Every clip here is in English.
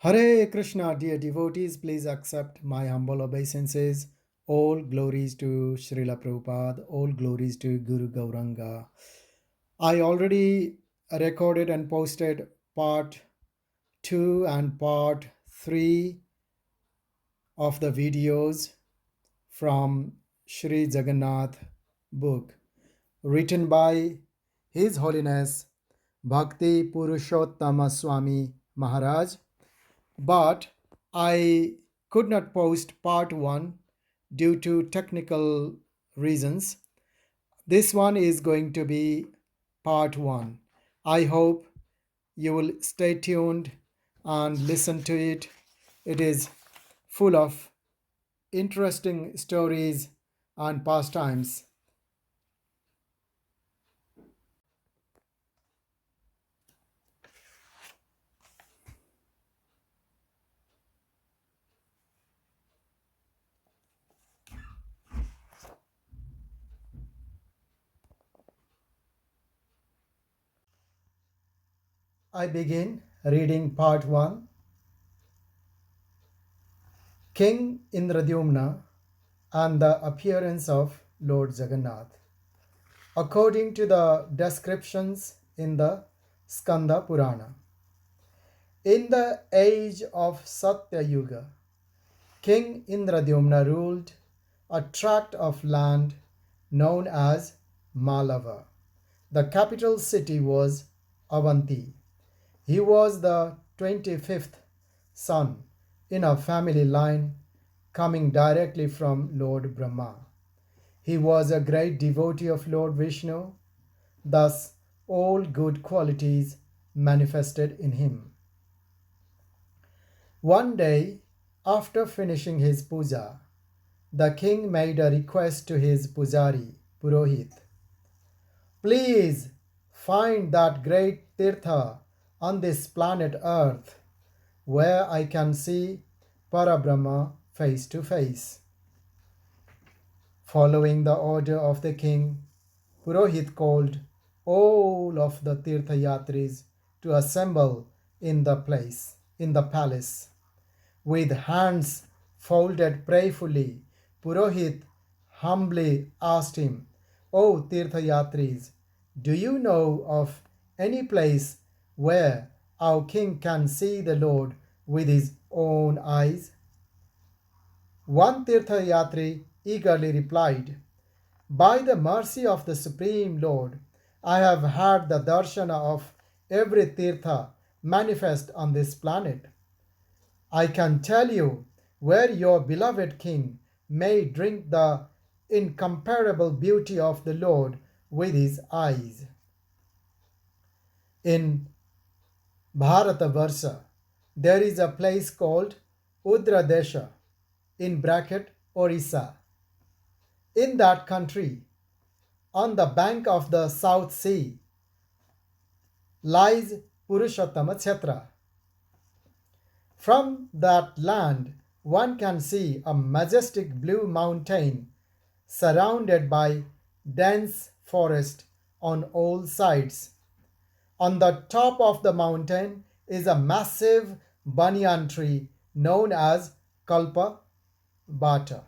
Hare Krishna, dear devotees, please accept my humble obeisances. All glories to Srila Prabhupada, all glories to Guru Gauranga. I already recorded and posted part 2 and part 3 of the videos from Sri Jagannath book written by His Holiness Bhakti Purushottama Swami Maharaj. But I could not post part 1 due to technical reasons. This one is going to be part 1. I hope you will stay tuned and listen to it. It is full of interesting stories and pastimes. I begin reading part 1. King Indradyumna and the appearance of Lord Jagannath. According to the descriptions in the Skanda Purana. In the age of Satya Yuga, King Indradyumna ruled a tract of land known as Malava. The capital city was Avanti. He was the 25th son in a family line coming directly from Lord Brahma. He was a great devotee of Lord Vishnu, thus all good qualities manifested in him. One day, after finishing his puja, the king made a request to his pujari, Purohit. Please find that great tirtha on this planet Earth where I can see Parabrahma face to face. Following the order of the king, Purohit called all of the Tirthayatris to assemble in the palace. With hands folded prayerfully, Purohit humbly asked him, O Tirthayatris, do you know of any place where our king can see the Lord with his own eyes? One Tirthayatri eagerly replied, By the mercy of the Supreme Lord, I have had the darshana of every Tirtha manifest on this planet. I can tell you where your beloved king may drink the incomparable beauty of the Lord with his eyes. In Bharatavarsa, there is a place called Udradesha, in bracket Orissa. In that country, on the bank of the South Sea, lies Purushottama Kshetra. From that land, one can see a majestic blue mountain surrounded by dense forest on all sides. On the top of the mountain is a massive banyan tree known as Kalpa Bata.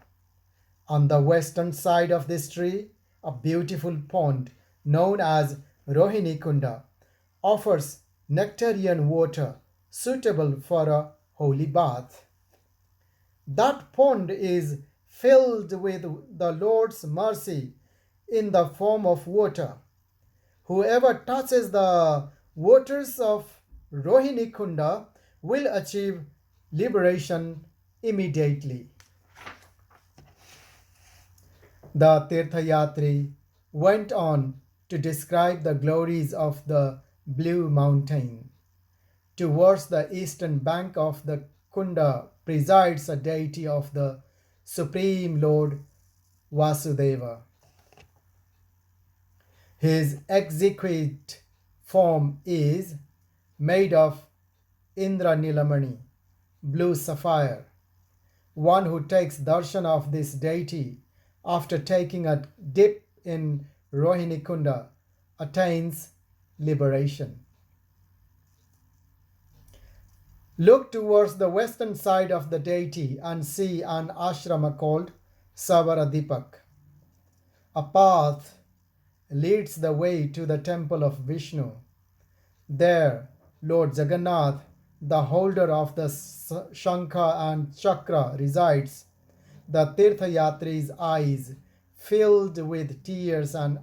On the western side of this tree, a beautiful pond known as Rohini Kunda offers nectarian water suitable for a holy bath. That pond is filled with the Lord's mercy in the form of water. Whoever touches the waters of Rohini Kunda will achieve liberation immediately. The Tirthayatri went on to describe the glories of the blue mountain. Towards the eastern bank of the Kunda presides a deity of the Supreme Lord Vasudeva. His exquisite form is made of Indra Nilamani, blue sapphire. One who takes darshan of this deity after taking a dip in Rohini Kunda attains liberation. Look towards the western side of the deity and see an ashrama called Savaradipak. A path leads the way to the temple of Vishnu. There, Lord Jagannath, the holder of the Shankha and Chakra, resides. The Tirthayatri's eyes, filled with tears and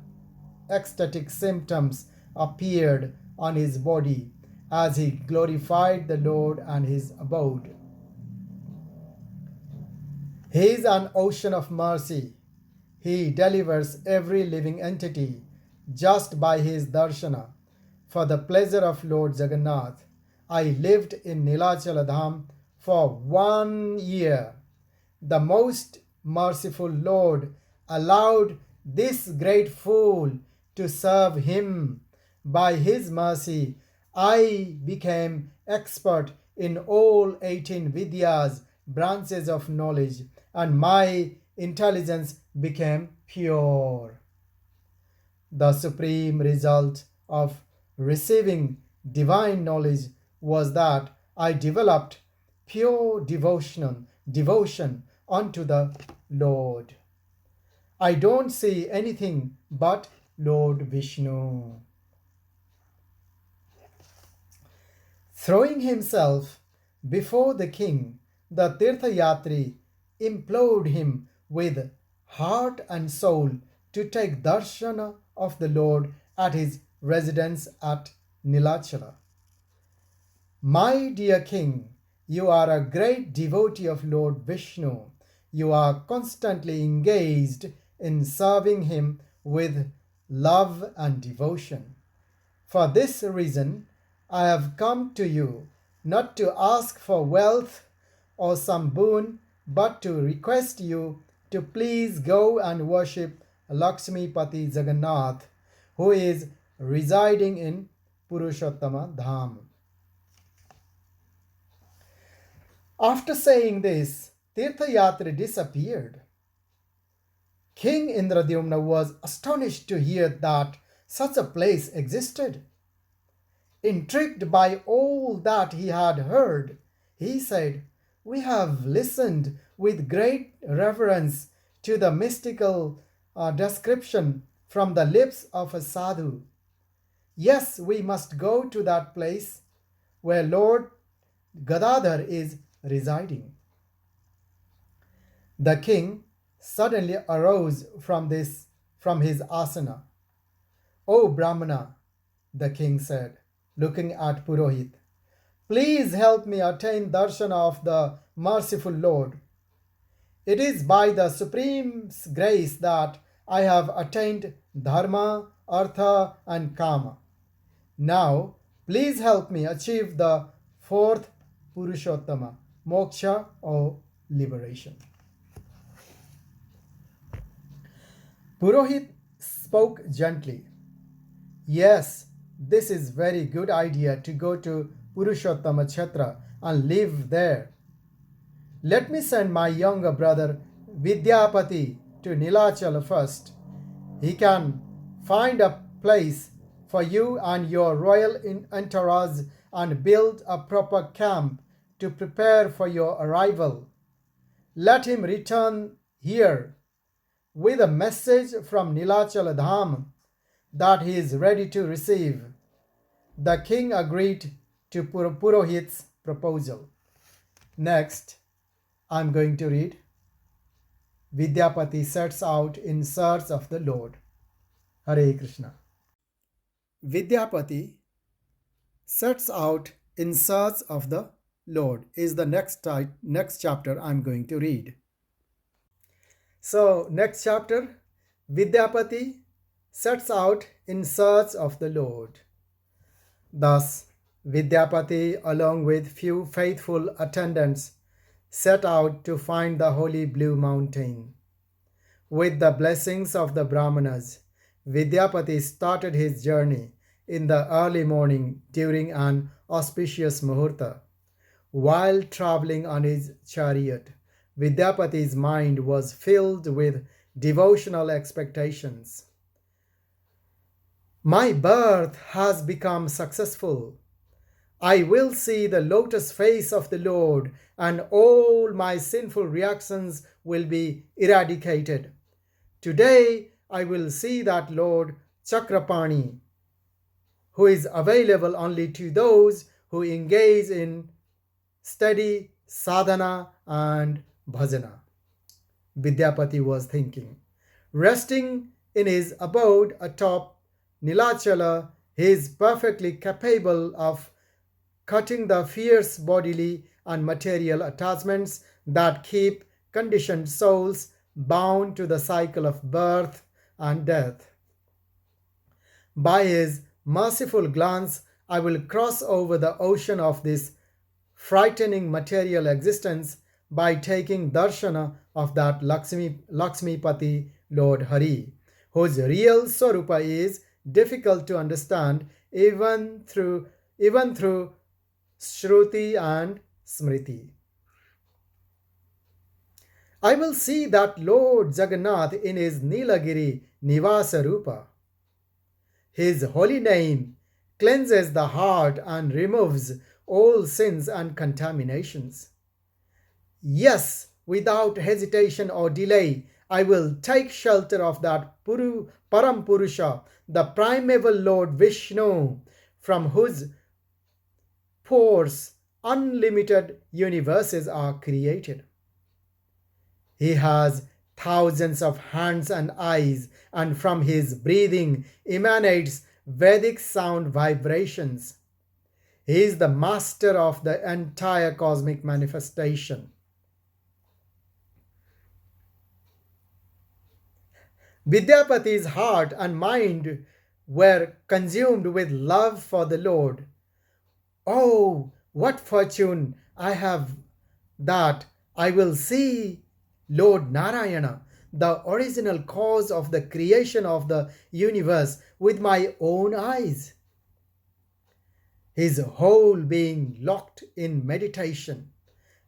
ecstatic symptoms, appeared on his body as he glorified the Lord and his abode. He is an ocean of mercy. He delivers every living entity just by his darshana. For the pleasure of Lord Jagannath, I lived in Nilachala Dham for 1 year. The most merciful Lord allowed this great fool to serve him. By his mercy, I became expert in all 18 Vidyas, branches of knowledge, and my intelligence became pure. The supreme result of receiving divine knowledge was that I developed pure devotion unto the Lord. I don't see anything but Lord Vishnu. Throwing himself before the king, the Tirthayatri implored him with heart and soul to take darshana of the Lord at his residence at Nilachala. My dear king, you are a great devotee of Lord Vishnu. You are constantly engaged in serving him with love and devotion. For this reason, I have come to you, not to ask for wealth or some boon, but to request you to please go and worship Lakshmipati Jagannath, who is residing in Purushottama Dham. After saying this, Tirthayatri disappeared. King Indradyumna was astonished to hear that such a place existed. Intrigued by all that he had heard, he said, "We have listened with great reverence to the mystical description from the lips of a sadhu. Yes, we must go to that place where Lord Gadadhar is residing." The king suddenly arose from his asana. "O Brahmana," the king said, looking at Purohit, "please help me attain darshana of the merciful Lord. It is by the supreme grace that I have attained dharma, artha, and kama. Now, please help me achieve the fourth Purushottama, moksha or liberation." Purohit spoke gently. "Yes, this is very good idea to go to Purushottama Kshetra and live there. Let me send my younger brother Vidyapati to Nilachala first. He can find a place for you and your royal entourage and build a proper camp to prepare for your arrival. Let him return here with a message from Nilachala Dham that he is ready to receive." The king agreed to Purohit's proposal. Next, I'm going to read. Vidyapati sets out in search of the Lord. Hare Krishna. Vidyapati sets out in search of the Lord is the next chapter I'm going to read. So, next chapter, Vidyapati sets out in search of the Lord. Thus, Vidyapati, along with few faithful attendants, set out to find the holy blue mountain. With the blessings of the Brahmanas, Vidyapati started his journey in the early morning during an auspicious muhurta. While traveling on his chariot, Vidyapati's mind was filled with devotional expectations. "My birth has become successful. I will see the lotus face of the Lord, and all my sinful reactions will be eradicated. Today, I will see that Lord Chakrapani, who is available only to those who engage in steady sadhana and bhajana. Vidyapati was thinking. Resting in his abode atop Nilachala, he is perfectly capable of cutting the fierce bodily and material attachments that keep conditioned souls bound to the cycle of birth and death. By his merciful glance, I will cross over the ocean of this frightening material existence by taking darshana of that Lakshmipati Lord Hari, whose real Swarupa is difficult to understand even through Shruti and Smriti. I will see that Lord Jagannath in his Nilagiri Nivasa Rupa. His holy name cleanses the heart and removes all sins and contaminations. Yes, without hesitation or delay, I will take shelter of that Param Purusha, the primeval Lord Vishnu, from whose pores unlimited universes are created. He has thousands of hands and eyes, and from his breathing emanates Vedic sound vibrations. He is the master of the entire cosmic manifestation. Vidyapati's heart and mind were consumed with love for the Lord. Oh, what fortune I have that I will see Lord Narayana, the original cause of the creation of the universe, with my own eyes. His whole being locked in meditation.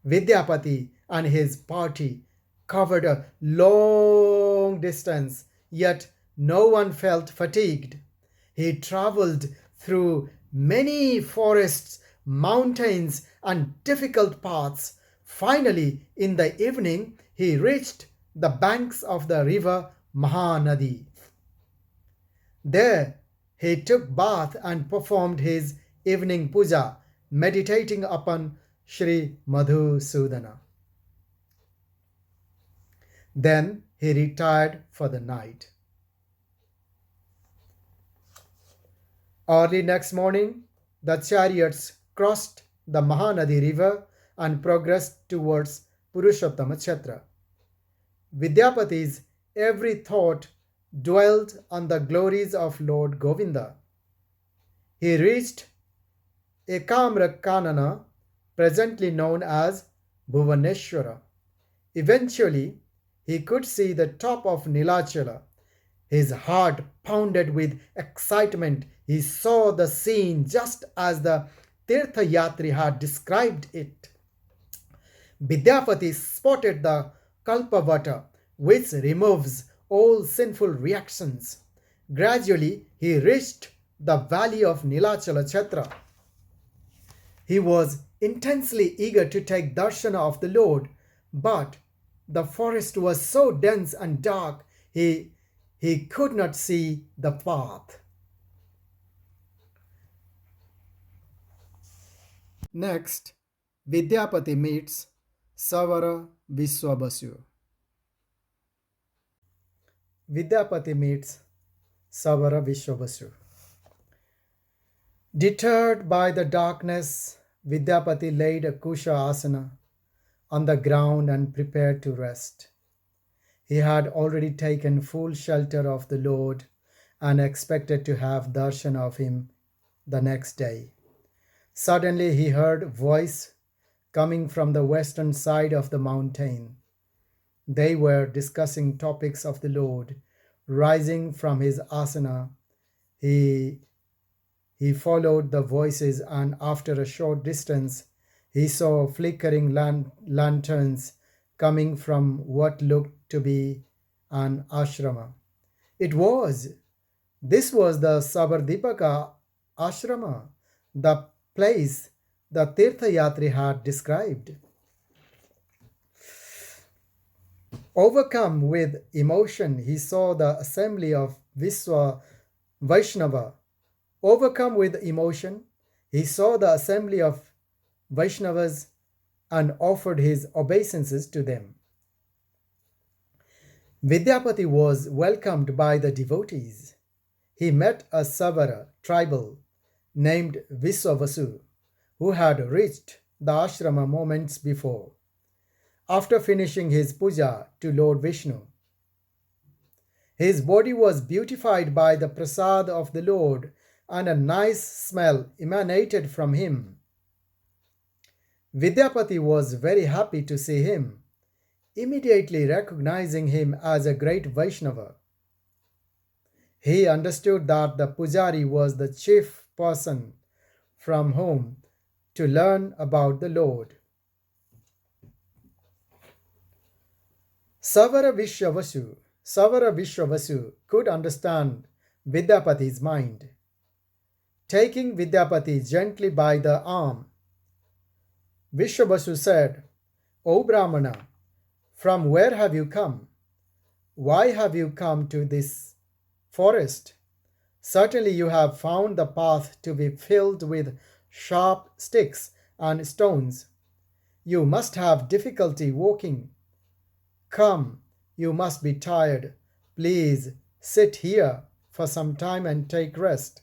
Vidyapati and his party covered a long distance, yet no one felt fatigued. He traveled through many forests, mountains, and difficult paths. Finally, in the evening, he reached the banks of the river Mahanadi. There, he took bath and performed his evening puja, meditating upon Sri Madhusudana. Then he retired for the night. Early next morning, the chariots crossed the Mahanadi river and progressed towards Purushottama Kshetra. Vidyapati's every thought dwelt on the glories of Lord Govinda. He reached Ekamra Kanana, presently known as Bhuvaneshwara. Eventually, he could see the top of Nilachala. His heart pounded with excitement. He saw the scene just as the Tirthayatri had described it. Vidyapati spotted the Kalpavata, which removes all sinful reactions. Gradually, he reached the valley of Nilachala Chhatra. He was intensely eager to take darshana of the Lord, but the forest was so dense and dark he could not see the path. Next, Vidyapati meets Savara Viswabasu. Vidyapati meets Savara Viswabasu. Deterred by the darkness, Vidyapati laid a kusha asana on the ground and prepared to rest. He had already taken full shelter of the Lord and expected to have darshan of him the next day. Suddenly he heard a voice coming from the western side of the mountain. They were discussing topics of the Lord. Rising from his asana, he followed the voices, and after a short distance, he saw flickering lanterns coming from what looked to be an ashrama. This was the Sabardipaka ashrama, the place the Tirthayatri had described. Overcome with emotion, he saw the assembly of Viswa Vaishnava. Overcome with emotion, he saw the assembly of Vaishnavas and offered his obeisances to them. Vidyapati was welcomed by the devotees. He met a Savara tribal named Viswavasu, who had reached the ashrama moments before, after finishing his puja to Lord Vishnu. His body was beautified by the prasad of the Lord, and a nice smell emanated from him. Vidyapati was very happy to see him, immediately recognizing him as a great Vaishnava. He understood that the pujari was the chief person from whom to learn about the Lord. Savara Vishwavasu could understand Vidyapati's mind. Taking Vidyapati gently by the arm, Vishwavasu said, "O Brahmana, from where have you come? Why have you come to this forest? Certainly you have found the path to be filled with sharp sticks and stones. You must have difficulty walking. Come, you must be tired. Please sit here for some time and take rest."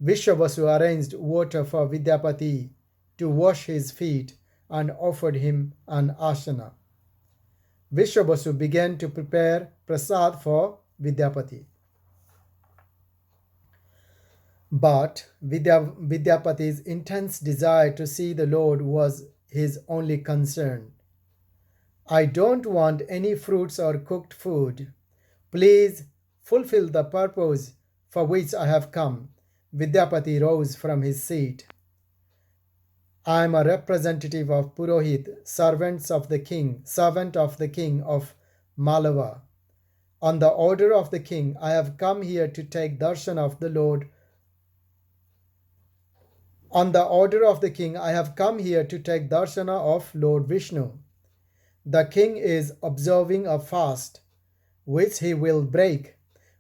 Vishwavasu arranged water for Vidyapati to wash his feet and offered him an asana. Vishwavasu began to prepare prasad for Vidyapati. But Vidyapati's intense desire to see the Lord was his only concern. "I don't want any fruits or cooked food. Please fulfill the purpose for which I have come." Vidyapati rose from his seat. "I am a representative of Purohit, servant of the king of Malava. On the order of the king, I have come here to take darshan of the Lord. On the order of the king, I have come here to take darshana of Lord Vishnu. The king is observing a fast, which he will break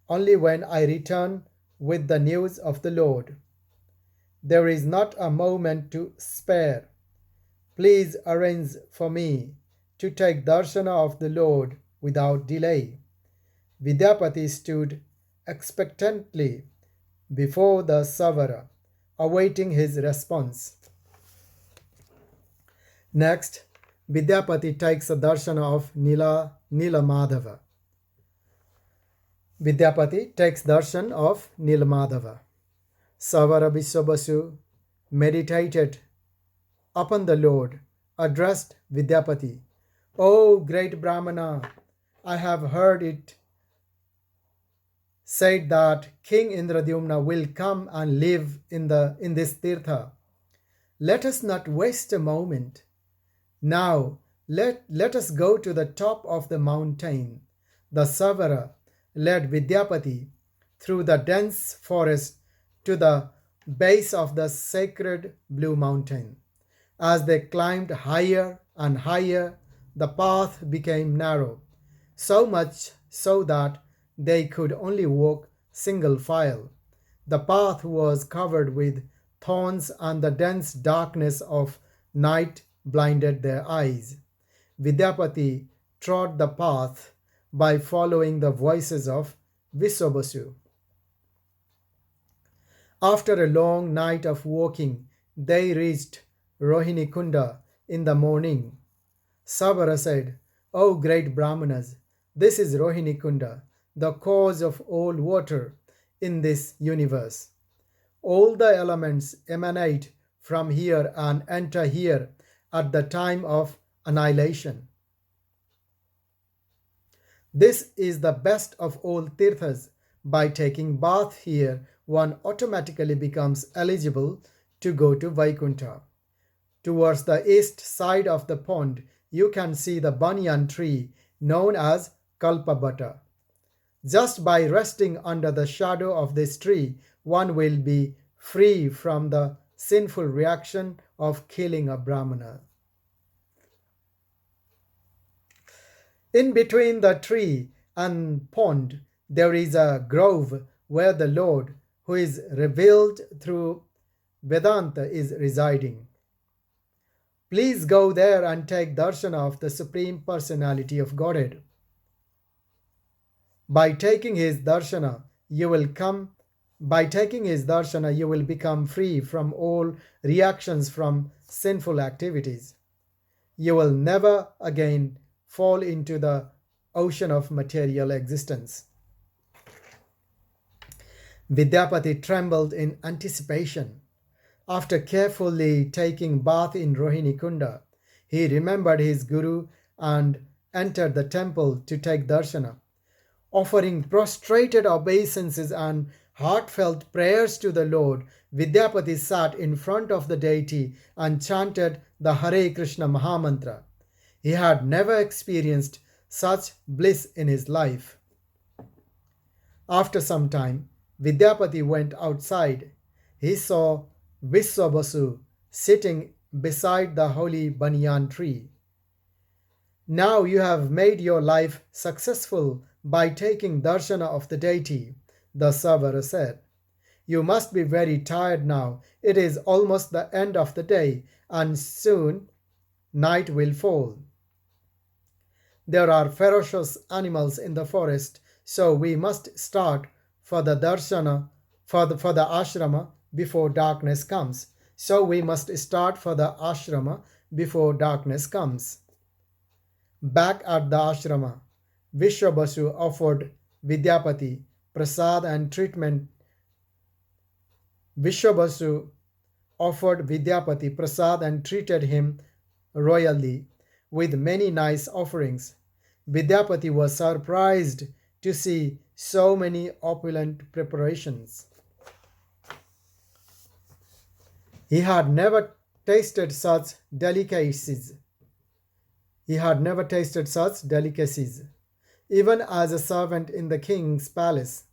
only when I return with the news of the Lord. There is not a moment to spare. Please arrange for me to take darshana of the Lord without delay." Vidyapati stood expectantly before the Savara, awaiting his response. Next, Vidyapati takes a darshana of Nilamadhava. Vidyapati takes darshan of Nilamadhava. Savara Vishwavasu meditated upon the Lord, addressed Vidyapati. "O great Brahmana, I have heard it said that King Indradyumna will come and live in this tirtha. Let us not waste a moment. Now let us go to the top of the mountain." The Savara led Vidyapati through the dense forest to the base of the sacred blue mountain. As they climbed higher and higher, the path became narrow, so much so that they could only walk single file. The path was covered with thorns, and the dense darkness of night blinded their eyes. Vidyapati trod the path by following the voices of Vishwavasu. After a long night of walking, they reached Rohini Kunda in the morning. Savara said, "O great Brahmanas, this is Rohini Kunda, the cause of all water in this universe. All the elements emanate from here and enter here at the time of annihilation. This is the best of all tirthas. By taking bath here, one automatically becomes eligible to go to Vaikuntha. Towards the east side of the pond, you can see the banyan tree known as Kalpabata. Just by resting under the shadow of this tree, one will be free from the sinful reaction of killing a Brahmana. In between the tree and pond, there is a grove where the Lord, who is revealed through Vedanta, is residing. Please go there and take darshan of the Supreme Personality of Godhead. By taking his darshana, you will become free from all reactions from sinful activities. You will never again fall into the ocean of material existence. Vidyapati trembled in anticipation. After carefully taking bath in Rohini Kunda, he remembered his guru and entered the temple to take darshana. Offering prostrated obeisances and heartfelt prayers to the Lord, Vidyapati sat in front of the deity and chanted the Hare Krishna Mahamantra. He had never experienced such bliss in his life. After some time, Vidyapati went outside. He saw Viswabasu sitting beside the holy banyan tree. Now you have made your life successful by taking darshana of the deity, the Savara said. You must be very tired now. It is almost the end of the day, and soon night will fall. There are ferocious animals in the forest, so we must start for the darshana for the ashrama before darkness comes. Back at the ashrama, Vishwabasu offered Vidyapati prasad and treatment. Vishwabasu offered Vidyapati prasad and treated him royally with many nice offerings. Vidyapati was surprised to see so many opulent preparations. He had never tasted such delicacies. Even as a servant in the king's palace.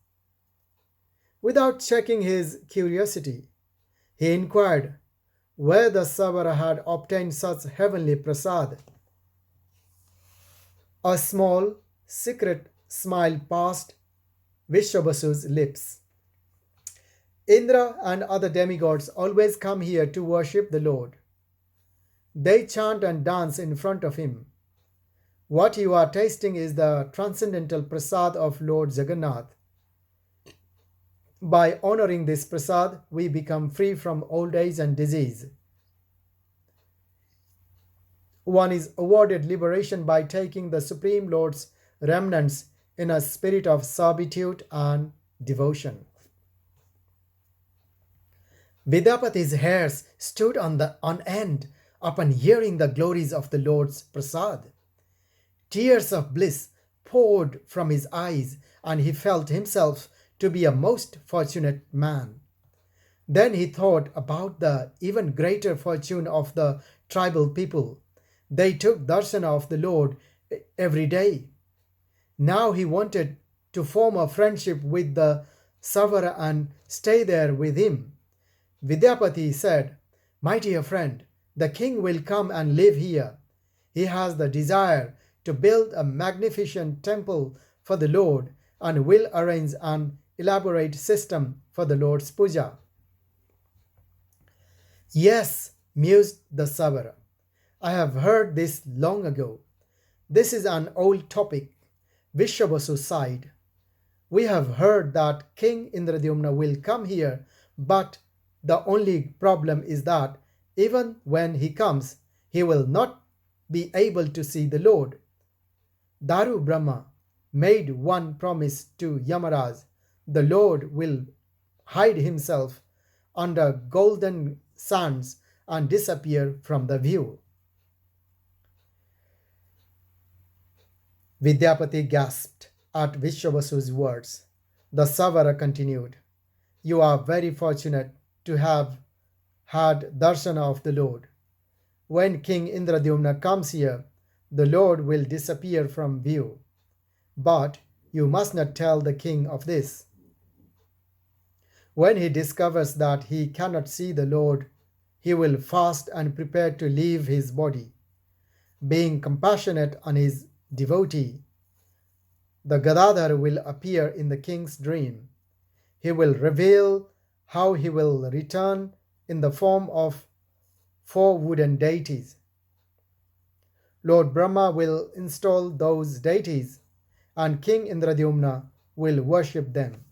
Without checking his curiosity, he inquired where the Savara had obtained such heavenly prasad. A small, secret smile passed Vishwabasu's lips. Indra and other demigods always come here to worship the Lord. They chant and dance in front of him. What you are tasting is the transcendental prasad of Lord Jagannatha. By honoring this prasad, we become free from old age and disease. One is awarded liberation by taking the Supreme Lord's remnants in a spirit of servitude and devotion. Vidyapati's hairs stood on end upon hearing the glories of the Lord's prasad. Tears of bliss poured from his eyes, and he felt himself to be a most fortunate man. Then he thought about the even greater fortune of the tribal people. They took darsana of the Lord every day. Now he wanted to form a friendship with the Savara and stay there with him. Vidyapati said, "My dear friend, the king will come and live here. He has the desire to build a magnificent temple for the Lord and will arrange an elaborate system for the Lord's puja." Yes, mused the Savara. I have heard this long ago. This is an old topic. Vishwabasu sighed. We have heard that King Indradyumna will come here, but the only problem is that even when he comes, he will not be able to see the Lord. Daru Brahma made one promise to Yamaraj. The Lord will hide himself under golden sands and disappear from the view. Vidyapati gasped at Vishwabasu's words. The Savara continued, You are very fortunate to have had darshana of the Lord. When King Indradyumna comes here, the Lord will disappear from view. But you must not tell the king of this. When he discovers that he cannot see the Lord, he will fast and prepare to leave his body. Being compassionate on his devotee, the Gadadhar will appear in the king's dream. He will reveal how he will return in the form of 4 wooden deities. Lord Brahma will install those deities, and King Indradyumna will worship them.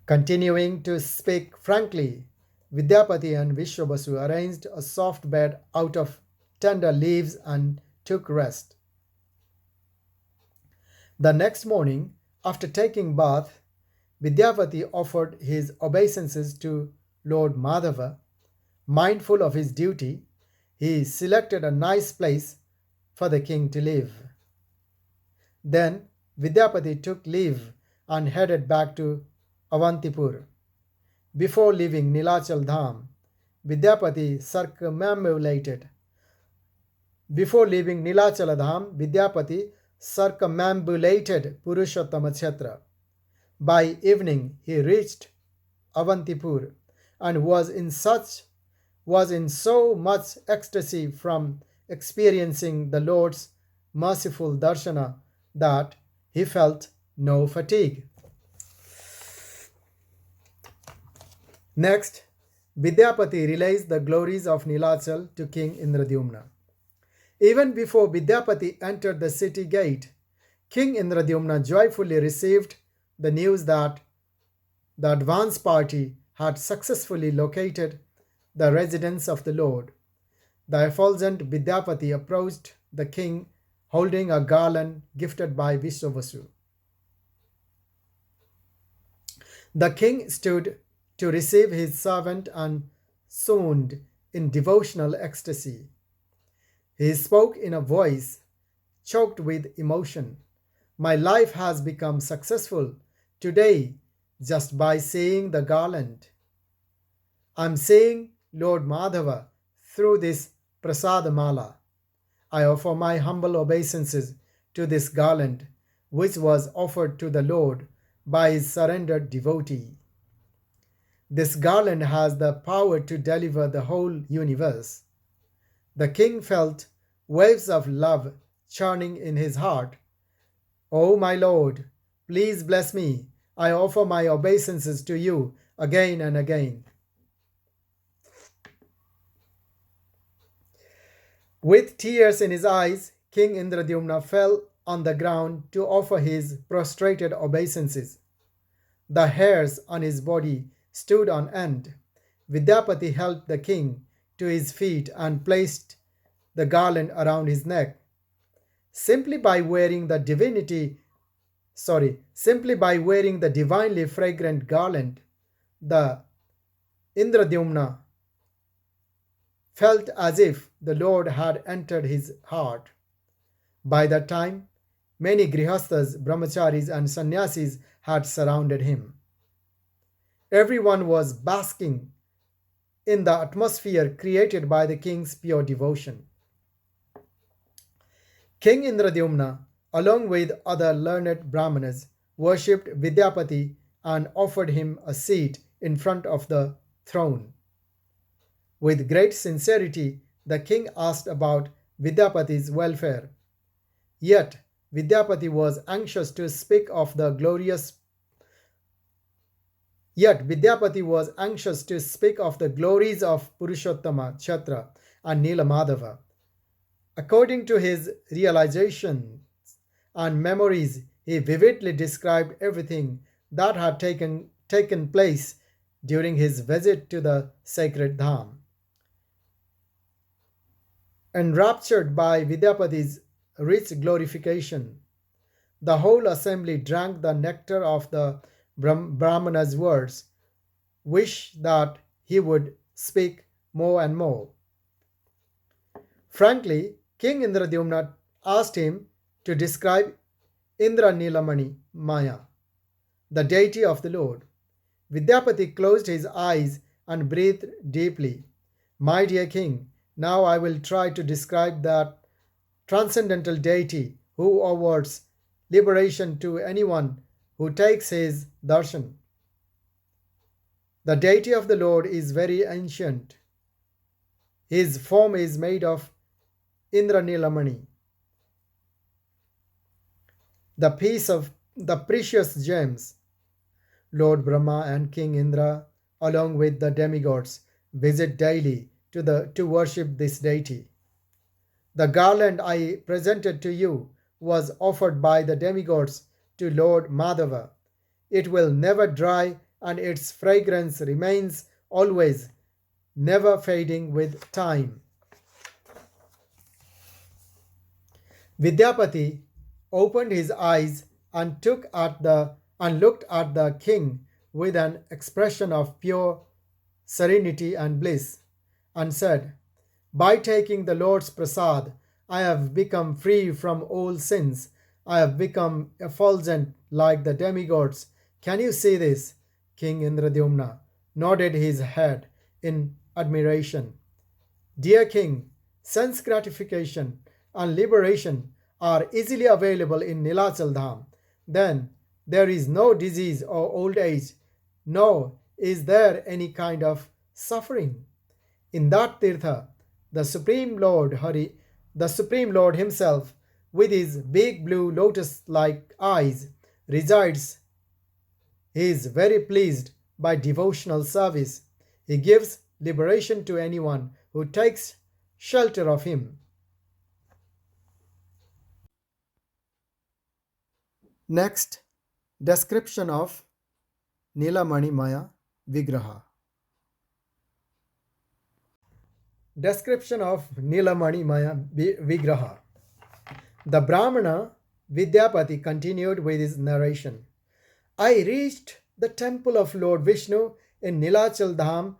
Continuing to speak frankly, Vidyapati and Vishwabasu arranged a soft bed out of tender leaves and took rest. The next morning, after taking bath, Vidyapati offered his obeisances to Lord Madhava. Mindful of his duty, he selected a nice place for the king to live. Then Vidyapati took leave and headed back to Avantipur. Before leaving Nilachal Dham, Vidyapati circumambulated. Purushottama Kshetra. By evening, he reached Avantipur and was in so much ecstasy from experiencing the Lord's merciful darshana that he felt no fatigue. Next, Vidyapati relays the glories of Nilachal to King Indradyumna. Even before Vidyapati entered the city gate, King Indradyumna joyfully received the news that the advance party had successfully located the residence of the Lord. The effulgent Vidyapati approached the king holding a garland gifted by Vishwavasu. The king stood to receive his servant and swooned in devotional ecstasy. He spoke in a voice choked with emotion. My life has become successful today just by seeing the garland. I'm seeing Lord Madhava through this Prasad Mala. I offer my humble obeisances to this garland, which was offered to the Lord by his surrendered devotee. This garland has the power to deliver the whole universe. The king felt waves of love churning in his heart. Oh, my Lord, please bless me. I offer my obeisances to you again and again. With tears in his eyes, King Indradyumna fell on the ground to offer his prostrated obeisances. The hairs on his body stood on end. Vidyapati helped the king to his feet and placed the garland around his neck. Simply by wearing the divinely fragrant garland, the Indradyumna felt as if the Lord had entered his heart. By that time, many grihasthas, brahmacharis, and sannyasis had surrounded him. Everyone was basking in the atmosphere created by the king's pure devotion. King Indradyumna, along with other learned brahmanas, worshipped Vidyapati and offered him a seat in front of the throne. With great sincerity, the king asked about Vidyapati's welfare. Yet, Vidyapati was anxious to speak of the glories of Purushottama, Kshetra, and Nilamadhava. According to his realizations and memories, he vividly described everything that had taken place during his visit to the sacred dham. Enraptured by Vidyapati's rich glorification, the whole assembly drank the nectar of the Brahmana's words, wish that he would speak more and more. Frankly, King Indradyumna asked him to describe Indra Nilamani Maya, the deity of the Lord. Vidyapati closed his eyes and breathed deeply. My dear king, now I will try to describe that transcendental deity who awards liberation to anyone who takes his darshan. The deity of the Lord is very ancient. His form is made of Indranilamani, the piece of the precious gems. Lord Brahma and King Indra, along with the demigods, visit daily to worship this deity. The garland I presented to you was offered by the demigods to Lord Madhava. It will never dry and its fragrance remains always, never fading with time. Vidyapati opened his eyes and looked at the king with an expression of pure serenity and bliss, and said, "By taking the Lord's prasad, I have become free from all sins. I have become effulgent like the demigods. Can you see this?" King Indradyumna nodded his head in admiration. "Dear king, sense gratification and liberation are easily available in Nilachal Dham. Then there is no disease or old age, nor is there any kind of suffering. In that Tirtha, the Supreme Lord Himself, with His big blue lotus like eyes, resides. He is very pleased by devotional service. He gives liberation to anyone who takes shelter of Him." Next, description of Nilamani Maya Vigraha. Description of Nilamani Maya Vigraha. The Brahmana Vidyapati continued with his narration. "I reached the temple of Lord Vishnu in Nilachal Dham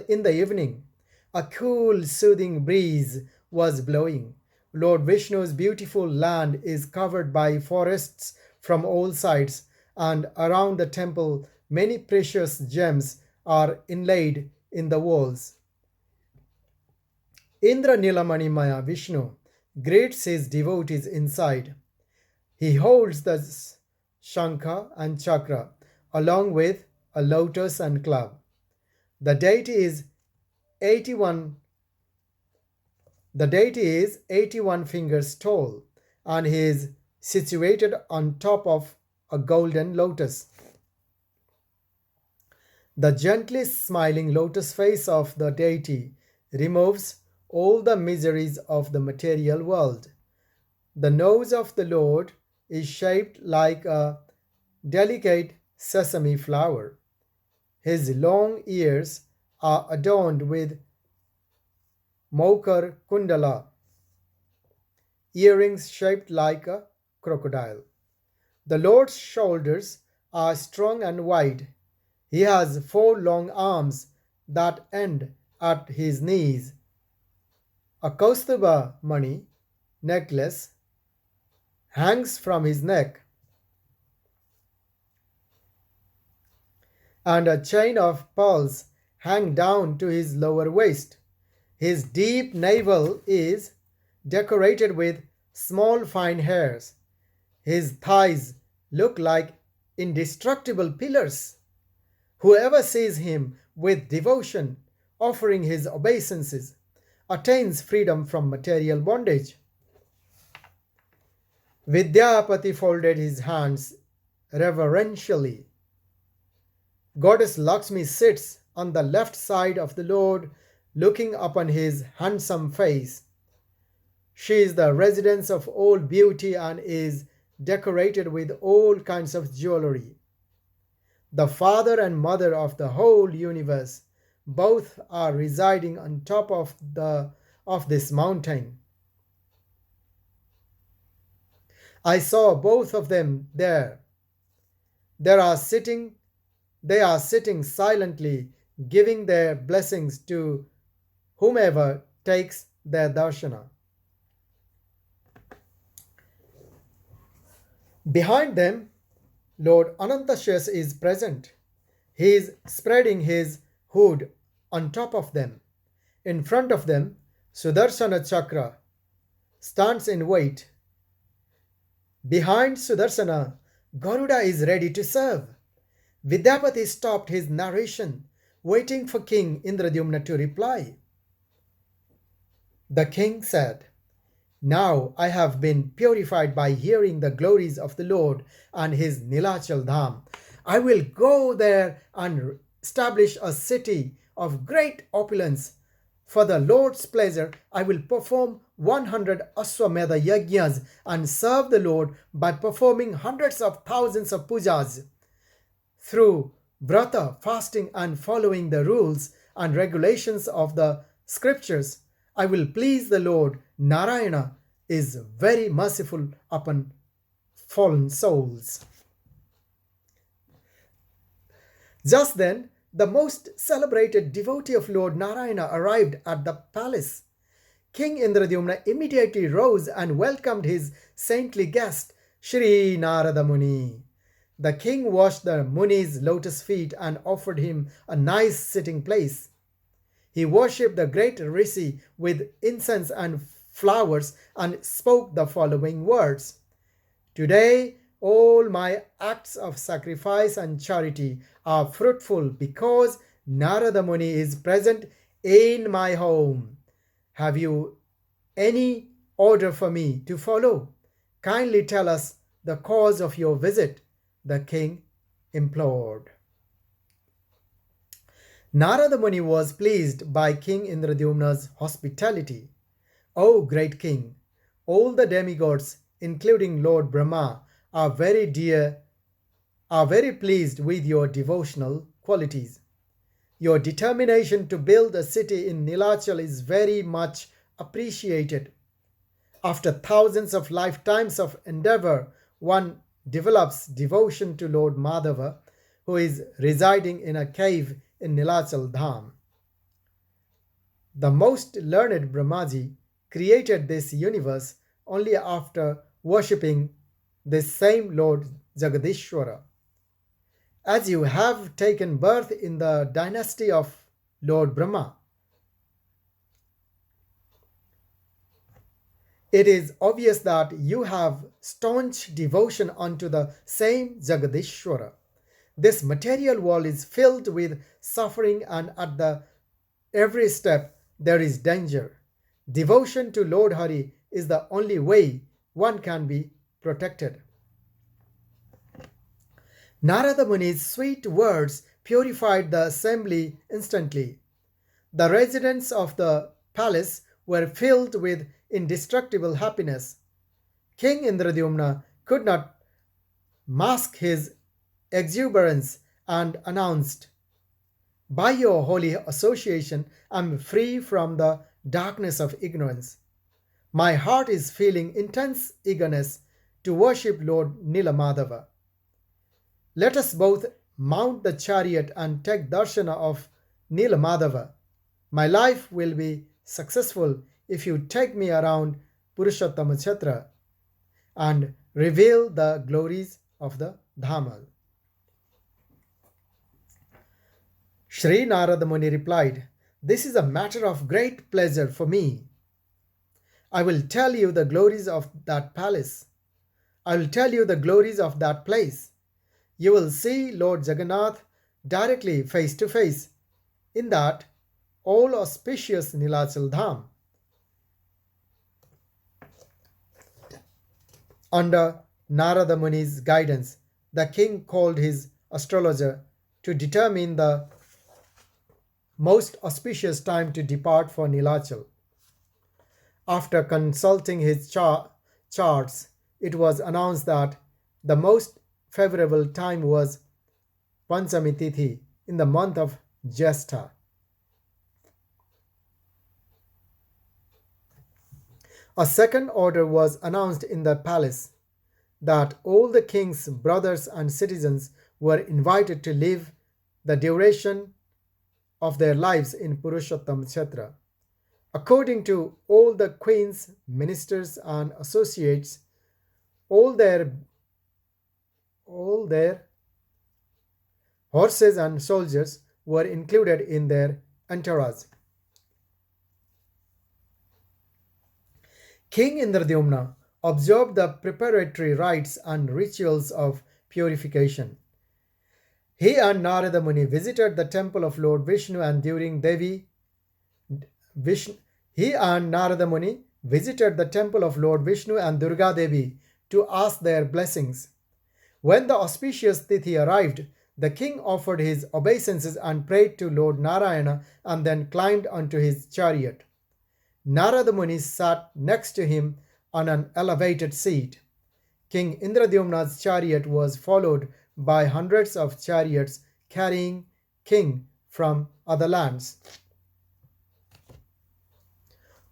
in the evening. A cool, soothing breeze was blowing. Lord Vishnu's beautiful land is covered by forests from all sides, and around the temple many precious gems are inlaid in the walls. Indra Nilamani Maya Vishnu greets his devotees inside. He holds the Shankha and Chakra along with a lotus and club. The deity is 81 fingers tall, and he is situated on top of a golden lotus. The gently smiling lotus face of the deity removes all the miseries of the material world. The nose of the Lord is shaped like a delicate sesame flower. His long ears are adorned with Mokar Kundala, earrings shaped like a crocodile. The Lord's shoulders are strong and wide. He has 4 long arms that end at his knees. A Kaustuba Mani necklace hangs from his neck, and a chain of pearls hang down to his lower waist. His deep navel is decorated with small fine hairs. His thighs look like indestructible pillars. Whoever sees him with devotion, offering his obeisances, attains freedom from material bondage. Vidyapati folded his hands reverentially. Goddess Lakshmi sits on the left side of the Lord, looking upon his handsome face. She is the residence of all beauty and is decorated with all kinds of jewelry. The father and mother of the whole universe, both are residing on top of this mountain. I saw both of them there. They are sitting silently, giving their blessings to whomever takes their darshana. Behind them, Lord Anantashas is present. He is spreading his hood on top of them. In front of them, Sudarshana Chakra stands in wait. Behind Sudarshana, Garuda is ready to serve. Vidyapati stopped his narration waiting for King Indradyumna to reply. The king said, "Now I have been purified by hearing the glories of the Lord and his Nilachal Dham. I will go there and establish a city of great opulence. For the Lord's pleasure, I will perform 100 Aswamedha yajnas and serve the Lord by performing hundreds of thousands of pujas. Through vrata, fasting, and following the rules and regulations of the scriptures, I will please the Lord. Narayana is very merciful upon fallen souls." Just then, the most celebrated devotee of Lord Narayana arrived at the palace. King Indradyumna immediately rose and welcomed his saintly guest, Shri Narada Muni. The king washed the Muni's lotus feet and offered him a nice sitting place. He worshipped the great Rishi with incense and flowers and spoke the following words: "Today, all my acts of sacrifice and charity are fruitful because Narada Muni is present in my home. Have you any order for me to follow? Kindly tell us the cause of your visit," the king implored. Narada Muni was pleased by King Indradyumna's hospitality. "O great king, all the demigods, including Lord Brahma, are very pleased with your devotional qualities. Your determination to build a city in Nilachal is very much appreciated. After thousands of lifetimes of endeavor, one develops devotion to Lord Madhava, who is residing in a cave in Nilachal Dham. The most learned Brahmaji created this universe only after worshipping this same Lord Jagadishwara. As you have taken birth in the dynasty of Lord Brahma, it is obvious that you have staunch devotion unto the same Jagadishwara. This material world is filled with suffering, and at every step there is danger. Devotion to Lord Hari is the only way one can be protected." Narada Muni's sweet words purified the assembly instantly. The residents of the palace were filled with indestructible happiness. King Indradyumna could not mask his exuberance and announced, "By your holy association, I am free from the darkness of ignorance. My heart is feeling intense eagerness to worship Lord Nilamadhava. Let us both mount the chariot and take darshana of Nilamadhava. My life will be successful if you take me around Purushottama Chhatra and reveal the glories of the Dhamal." Sri Narada Muni replied, "This is a matter of great pleasure for me. I will tell you the glories of that palace. I will tell you the glories of that place. You will see Lord Jagannatha directly face to face in that all auspicious Nilachal Dham." Under Narada Muni's guidance, the king called his astrologer to determine the most auspicious time to depart for Nilachal. After consulting his charts, it was announced that the most favorable time was Panchami Tithi in the month of Jyestha. A second order was announced in the palace that all the king's brothers and citizens were invited to live the duration of their lives in Purushottama Chhatra. According to all the queen's ministers and associates, all their horses and soldiers were included in their entourage. King Indradyumna observed the preparatory rites and rituals of purification. He and Narada Muni visited the temple of Lord Vishnu and during Vishnu, he and Narada Muni visited the temple of Lord Vishnu and Durga Devi to ask their blessings. When the auspicious Tithi arrived, the king offered his obeisances and prayed to Lord Narayana and then climbed onto his chariot. Narada Muni sat next to him on an elevated seat. King Indradyumna's chariot was followed by hundreds of chariots carrying king from other lands.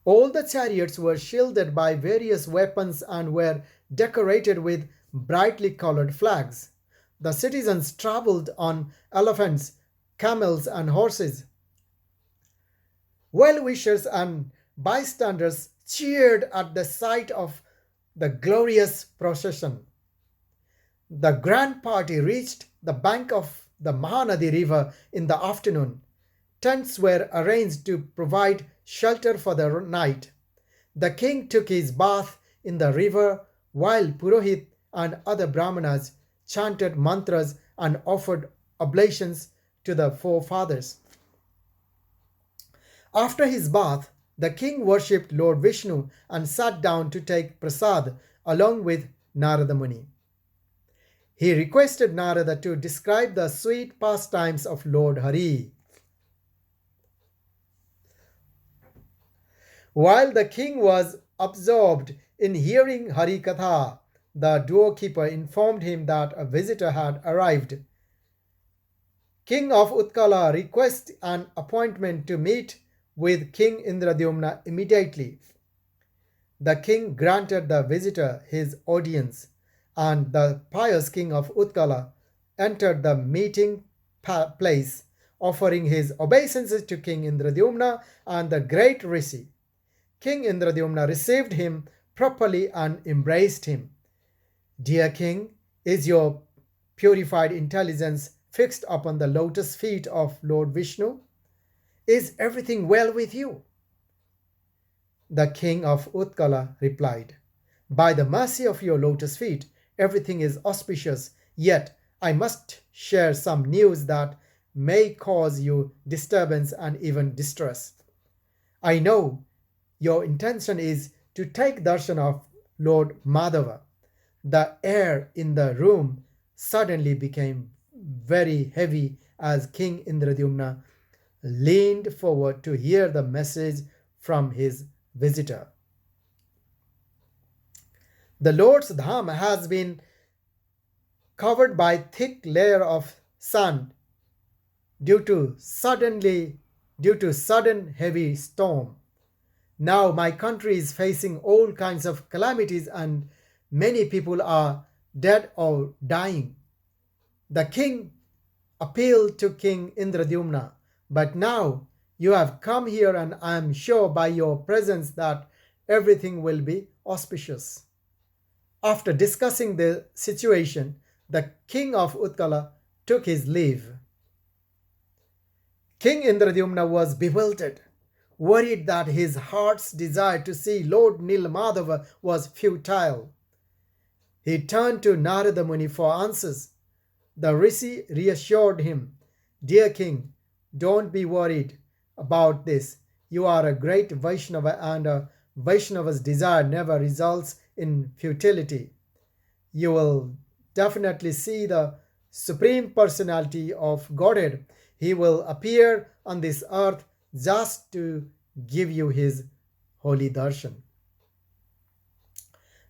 All the chariots were shielded by various weapons and were decorated with brightly colored flags. The citizens traveled on elephants, camels, and horses. Well-wishers and bystanders cheered at the sight of the glorious procession. The grand party reached the bank of the Mahanadi river in the afternoon. Tents were arranged to provide shelter for the night. The king took his bath in the river while Purohit and other Brahmanas chanted mantras and offered oblations to the forefathers. After his bath, the king worshipped Lord Vishnu and sat down to take prasad along with Narada Muni. He requested Narada to describe the sweet pastimes of Lord Hari. While the king was absorbed in hearing Hari Katha, the doorkeeper informed him that a visitor had arrived. King of Utkala requests an appointment to meet with King Indradyumna immediately. The king granted the visitor his audience, and the pious king of Utkala entered the meeting place, offering his obeisances to King Indradyumna and the great Rishi. King Indradyumna received him properly and embraced him. Dear king, is your purified intelligence fixed upon the lotus feet of Lord Vishnu? Is everything well with you? The king of Utkala replied, By the mercy of your lotus feet, everything is auspicious, yet I must share some news that may cause you disturbance and even distress. I know your intention is to take darshan of Lord Madhava. The air in the room suddenly became very heavy as King Indradyumna leaned forward to hear the message from his visitor. The Lord's Dham has been covered by thick layer of sand due to sudden heavy storm. Now my country is facing all kinds of calamities and many people are dead or dying. The king appealed to King Indradyumna, but now you have come here and I am sure by your presence that everything will be auspicious. After discussing the situation, the king of Utkala took his leave. King Indradyumna was bewildered, worried that his heart's desire to see Lord Nilmadhava was futile. He turned to Narada Muni for answers. The Rishi reassured him, Dear king, don't be worried about this. You are a great Vaishnava and a Vaishnava's desire never results in futility. You will definitely see the Supreme Personality of Godhead. He will appear on this earth just to give you his holy darshan.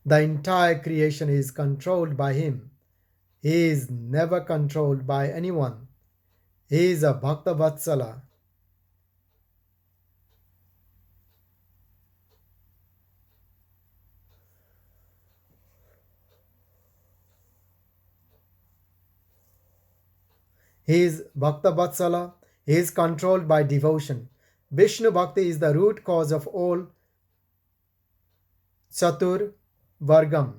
The entire creation is controlled by him. He is never controlled by anyone. He is a Bhakta Vatsala. He is Bhakta Vatsala. He is controlled by devotion. Vishnu Bhakti is the root cause of all Chatur Vargam,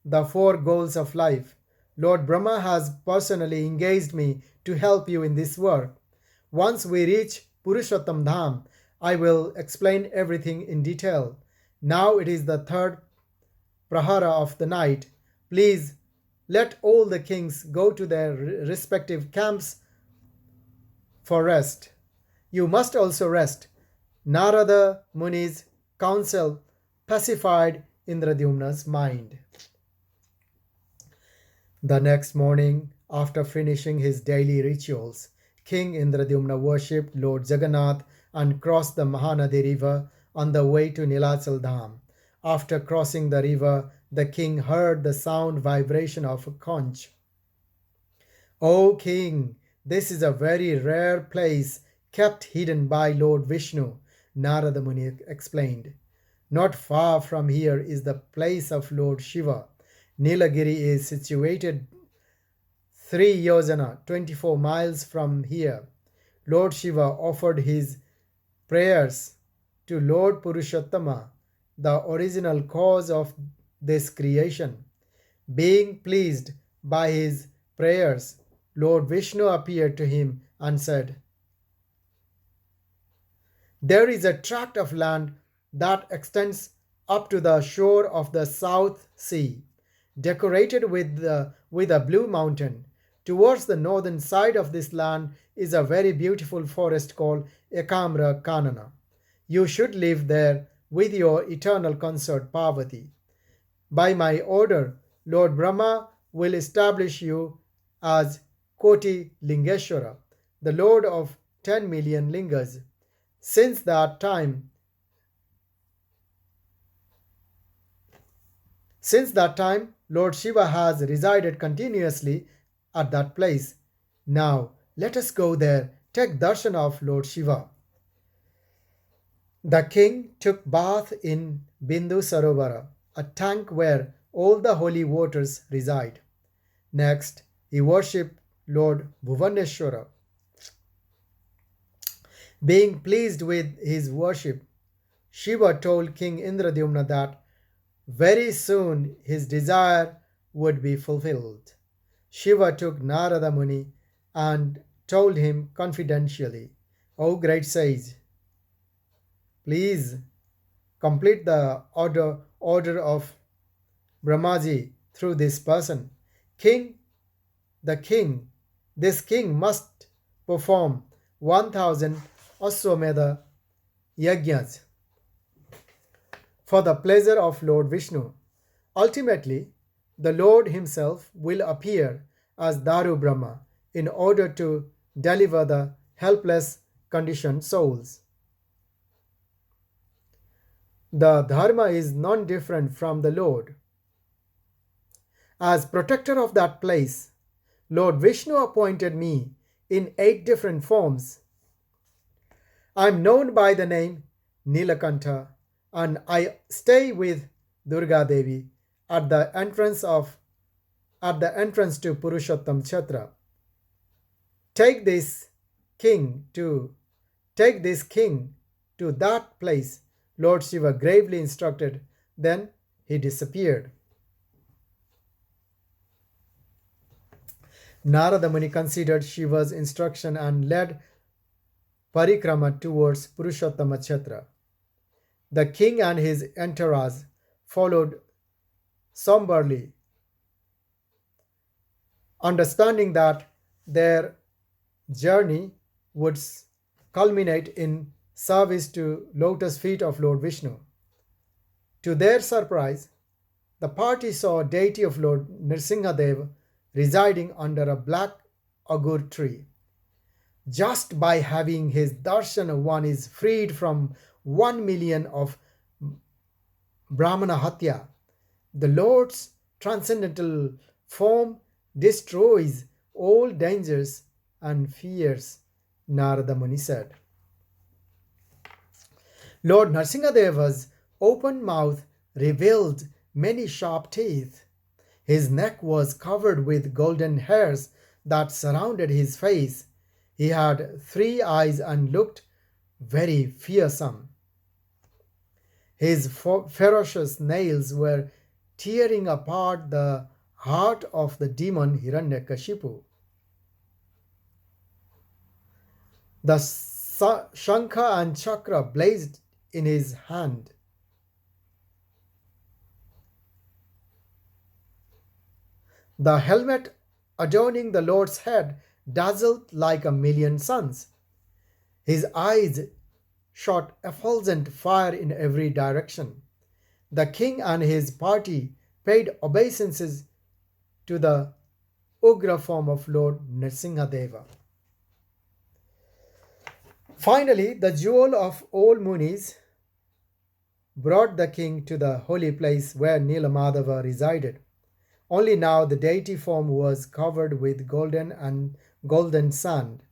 the four goals of life. Lord Brahma has personally engaged me to help you in this work. Once we reach Purushottama Dham, I will explain everything in detail. Now it is the third prahara of the night. Please let all the kings go to their respective camps for rest. You must also rest. Narada Muni's counsel pacified Indradyumna's mind. The next morning, after finishing his daily rituals, King Indradyumna worshipped Lord Jagannath and crossed the Mahanadi river on the way to Nilachal Dham. After crossing the river, the king heard the sound vibration of a conch. O king, this is a very rare place kept hidden by Lord Vishnu, Narada Muni explained. Not far from here is the place of Lord Shiva. Nilagiri is situated 3 yojana, 24 miles from here. Lord Shiva offered his prayers to Lord Purushottama, the original cause of this creation. Being pleased by his prayers, Lord Vishnu appeared to him and said, "There is a tract of land that extends up to the shore of the South Sea, decorated with a blue mountain. Towards the northern side of this land is a very beautiful forest called Ekamra Kanana. You should live there with your eternal consort Parvati. By my order, Lord Brahma will establish you as Koti Lingeshwara, the Lord of 10 million lingas. Since that time, Lord Shiva has resided continuously at that place. Now, let us go there, take darshan of Lord Shiva." The king took bath in Bindu Sarovara, a tank where all the holy waters reside. Next, he worshipped Lord Bhuvaneshwara. Being pleased with his worship, Shiva told King Indradyumna that very soon his desire would be fulfilled. Shiva took Narada Muni and told him confidentially, "O great sage, please complete the order of Brahmaji through this person. This king must perform 1000 Aswamedha yajnas for the pleasure of Lord Vishnu. Ultimately, the Lord himself will appear as Daru Brahma in order to deliver the helpless conditioned souls. The Dharma is non different from the Lord. As protector of that place, Lord Vishnu appointed me in 8 different forms. I am known by the name Nilakantha, and I stay with Durga Devi at the entrance to Purushottam Chhatra. Take this king to that place, Lord Shiva gravely instructed. Then he disappeared. Narada Muni considered Shiva's instruction and led parikrama towards Purushottama Chhatra. The king and his entourage followed somberly, understanding that their journey would culminate in service to lotus feet of Lord Vishnu. To their surprise, the party saw a deity of Lord Nrsimhadev residing under a black agur tree. Just by having his darshan, one is freed from 1 million of Brahmana Hatya. The Lord's transcendental form destroys all dangers and fears, Narada Muni said. Lord Nrsimhadeva's open mouth revealed many sharp teeth. His neck was covered with golden hairs that surrounded his face. He had 3 eyes and looked very fearsome. His ferocious nails were tearing apart the heart of the demon Hiranyakashipu. The Shankha and Chakra blazed in his hand. The helmet adorning the Lord's head dazzled like a million suns. His eyes shot effulgent fire in every direction. The king and his party paid obeisances to the Ugra form of Lord Nrsimhadeva. Finally, the jewel of all Munis brought the king to the holy place where Nilamadava resided. Only now the deity form was covered with golden sand.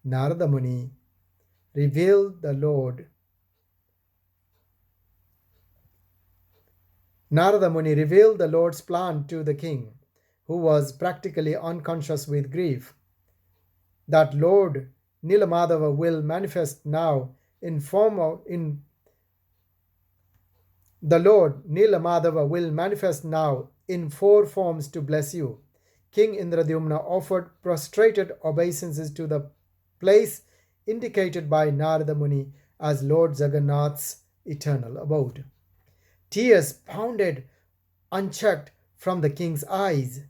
Narada Muni revealed the Lord. Narada Muni revealed the Lord's plan to the king, who was practically unconscious with grief. That Lord Nilamadava will manifest now in form of in the Lord Nilamadava will manifest now in four forms to bless you. King Indradyumna offered prostrated obeisances to the place indicated by Narada Muni as Lord Jagannatha's eternal abode. Tears pounded unchecked from the king's eyes.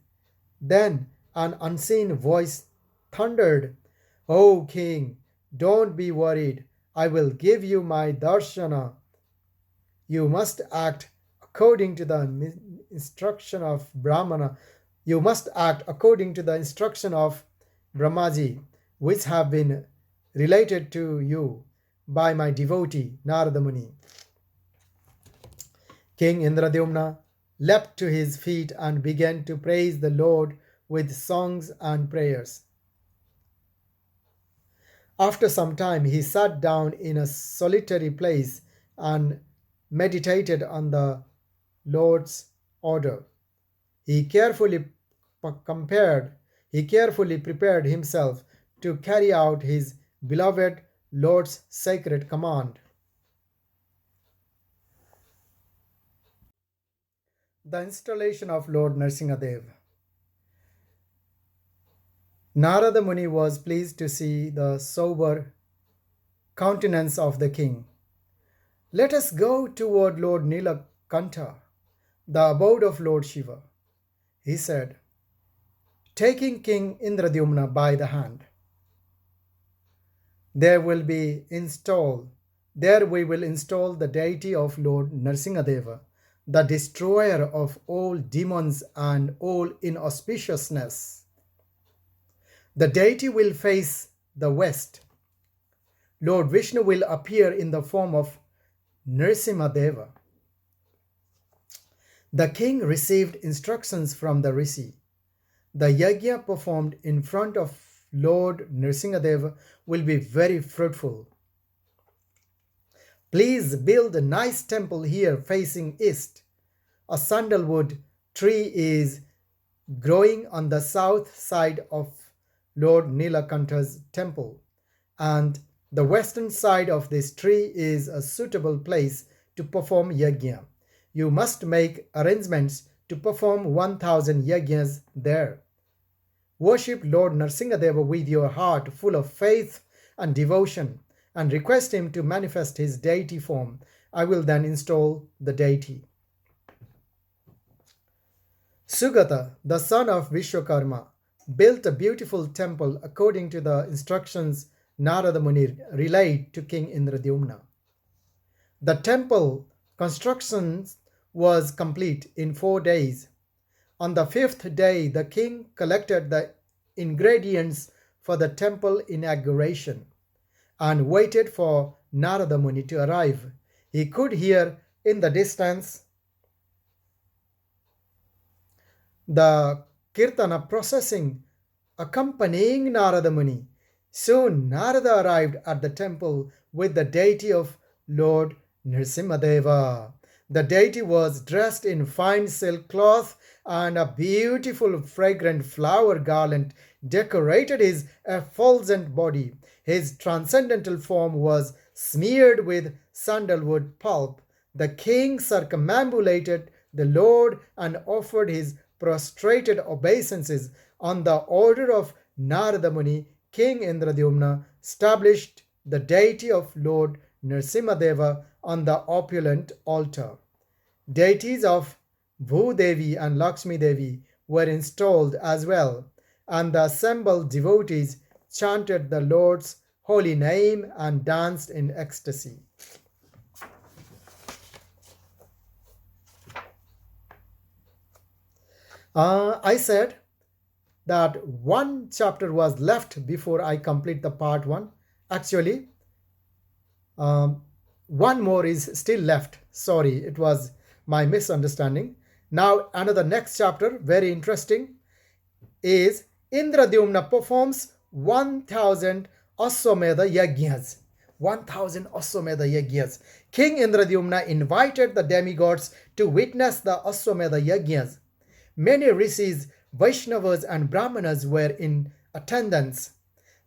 Then an unseen voice thundered, "O king, don't be worried. I will give you my darshana. You must act according to the instruction of Brahmana. You must act according to the instruction of Brahmaji, which have been related to you by my devotee Narada Muni." King Indradyumna leapt to his feet and began to praise the Lord with songs and prayers. After some time, he sat down in a solitary place and meditated on the Lord's order. He carefully prepared himself to carry out his beloved Lord's sacred command. The installation of Lord Nrsimhadev. Narada Muni was pleased to see the sober countenance of the king. "Let us go toward Lord Nilakantha, the abode of Lord Shiva," he said, taking King Indradyumna by the hand. There we will install the deity of Lord Nrsimhadeva, the destroyer of all demons and all inauspiciousness. The deity will face the west. Lord Vishnu will appear in the form of Nrsimhadeva. The king received instructions from the Rishi. The yajna performed in front of Lord Nrsimhadeva will be very fruitful. Please build a nice temple here facing east. A sandalwood tree is growing on the south side of Lord Nilakantha's temple, and the western side of this tree is a suitable place to perform yajna. You must make arrangements to perform 1,000 yajnas there. Worship Lord Nrsimhadeva with your heart full of faith and devotion, and request him to manifest his deity form. I will then install the deity. Sugata, the son of Vishwakarma, built a beautiful temple according to the instructions Narada Muni relayed to King Indradyumna. The temple construction was complete in 4 days. On the 5th day, the king collected the ingredients for the temple inauguration and waited for Narada Muni to arrive. He could hear in the distance the kirtana processing accompanying Narada Muni. Soon Narada arrived at the temple with the deity of Lord Nrsimhadeva. The deity was dressed in fine silk cloth, and a beautiful fragrant flower garland decorated his effulgent body. His transcendental form was smeared with sandalwood pulp. The king circumambulated the Lord and offered his prostrated obeisances. On the order of Narada Muni, King Indradyumna established the deity of Lord Nrsimhadeva on the opulent altar. Deities of Bhudevi and Lakshmi Devi were installed as well, and the assembled devotees chanted the Lord's holy name and danced in ecstasy. I said that one chapter was left before I complete the part one. Actually, um, one more is still left. Sorry, it was my misunderstanding. Now, another next chapter, very interesting, is Indradyumna performs 1000 Aswamedha Yajnas. 1000 Aswamedha Yajnas. King Indradyumna invited the demigods to witness the Aswamedha Yajnas. Many rishis, Vaishnavas, and Brahmanas were in attendance.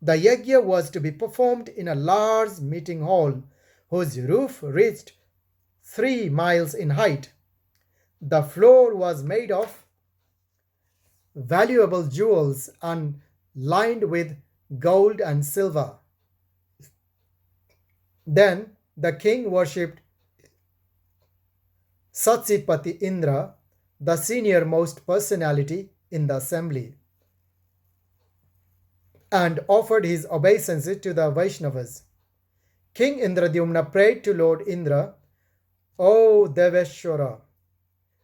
The yajna was to be performed in a large meeting hall whose roof reached 3 miles in height. The floor was made of valuable jewels and lined with gold and silver. Then the king worshipped Satsipati Indra, the senior most personality in the assembly, and offered his obeisances to the Vaishnavas. King Indradyumna prayed to Lord Indra, O Deveshwara,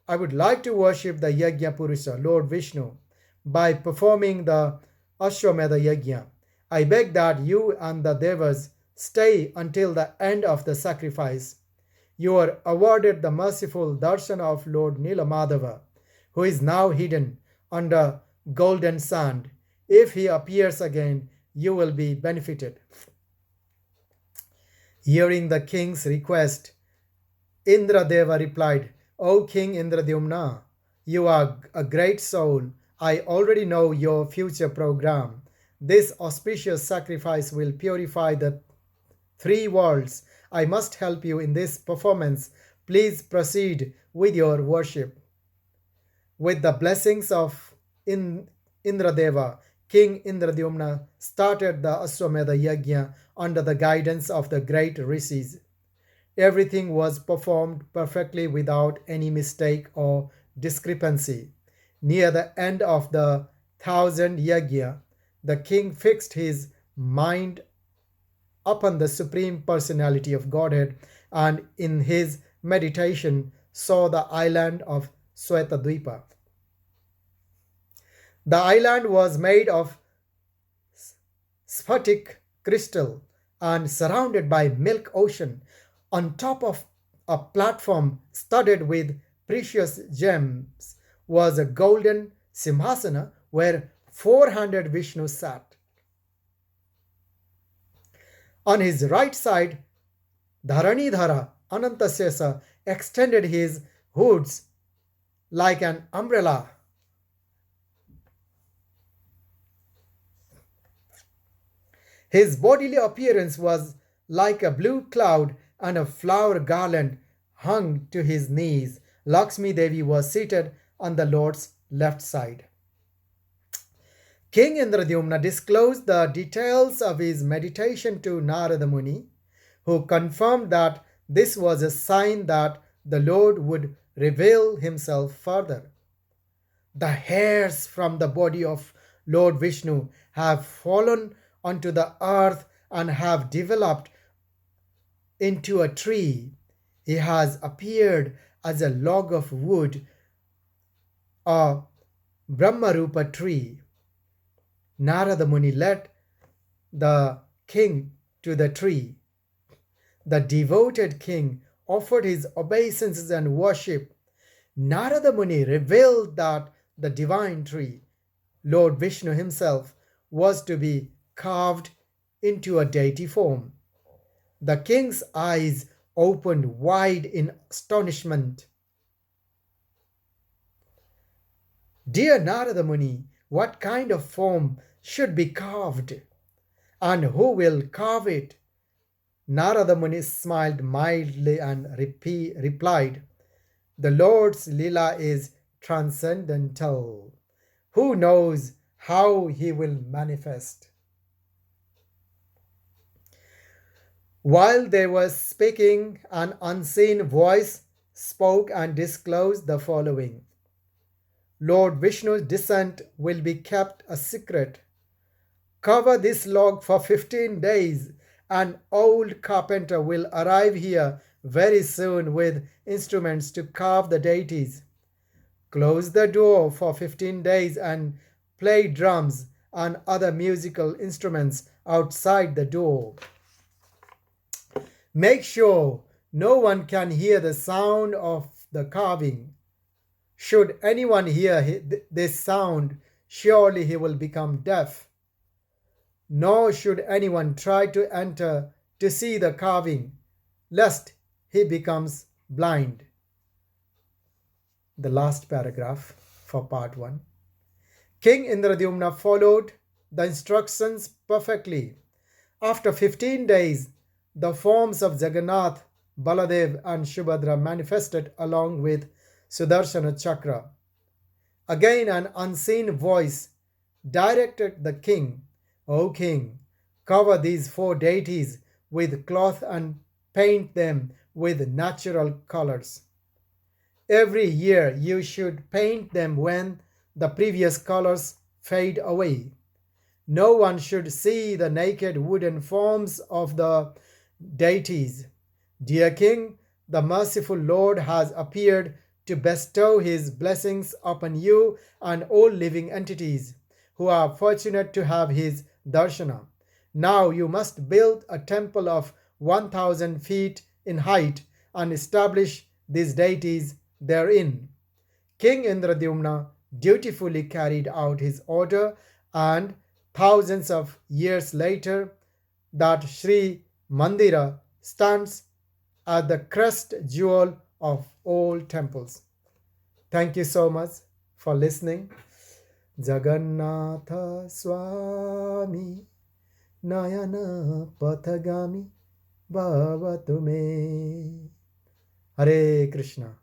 I would like to worship the Yajna Purusha, Lord Vishnu, by performing the Ashwamedha Yajna. I beg that you and the Devas stay until the end of the sacrifice. You are awarded the merciful darshan of Lord Nilamadava, who is now hidden under golden sand. If he appears again, you will be benefited. Hearing the king's request, Indradeva replied, O King Indradyumna, you are a great soul. I already know your future program. This auspicious sacrifice will purify the 3 worlds. I must help you in this performance. Please proceed with your worship. With the blessings of Indradeva, King Indradyumna started the Aswamedha Yajna under the guidance of the great rishis. Everything was performed perfectly without any mistake or discrepancy. Near the end of the 1000 yajna, the king fixed his mind upon the Supreme Personality of Godhead and in his meditation saw the island of Svetadvipa. The island was made of sphatic crystal and surrounded by milk ocean. On top of a platform studded with precious gems was a golden simhasana where 400 Vishnus sat. On his right side, Dharanidhara Anantasesa extended his hoods like an umbrella. His bodily appearance was like a blue cloud, and a flower garland hung to his knees. Lakshmi Devi was seated on the Lord's left side. King Indradyumna disclosed the details of his meditation to Narada Muni, who confirmed that this was a sign that the Lord would reveal himself further. The hairs from the body of Lord Vishnu have fallen onto the earth and have developed into a tree. He has appeared as a log of wood, a Brahmarupa tree. Narada Muni led the king to the tree. The devoted king offered his obeisances and worship. Narada Muni revealed that the divine tree, Lord Vishnu himself, was to be carved into a deity form. The king's eyes opened wide in astonishment. Dear Narada Muni, what kind of form should be carved? And who will carve it? Narada Muni smiled mildly and replied, The Lord's Leela is transcendental. Who knows how he will manifest? While they were speaking, an unseen voice spoke and disclosed the following. Lord Vishnu's descent will be kept a secret. Cover this log for 15 days. An old carpenter will arrive here very soon with instruments to carve the deities. Close the door for 15 days and play drums and other musical instruments outside the door. Make sure no one can hear the sound of the carving. Should anyone hear this sound, surely he will become deaf. Nor should anyone try to enter to see the carving, lest he becomes blind. The last paragraph for part 1. King Indradyumna followed the instructions perfectly. After 15 days, the forms of Jagannath, Baladev and Subhadra manifested along with Sudarshana Chakra. Again an unseen voice directed the king, O king, cover these 4 deities with cloth and paint them with natural colors. Every year you should paint them when the previous colors fade away. No one should see the naked wooden forms of the deities. Dear king, the merciful Lord has appeared to bestow his blessings upon you and all living entities who are fortunate to have his darshana. Now you must build a temple of 1,000 feet in height and establish these deities therein. King Indradyumna dutifully carried out his order, and thousands of years later, that Sri Mandira stands as the crest jewel of all temples. Thank you so much for listening. Jagannatha Swami Nayana Pathagami Bhavatu Me. Hare Krishna.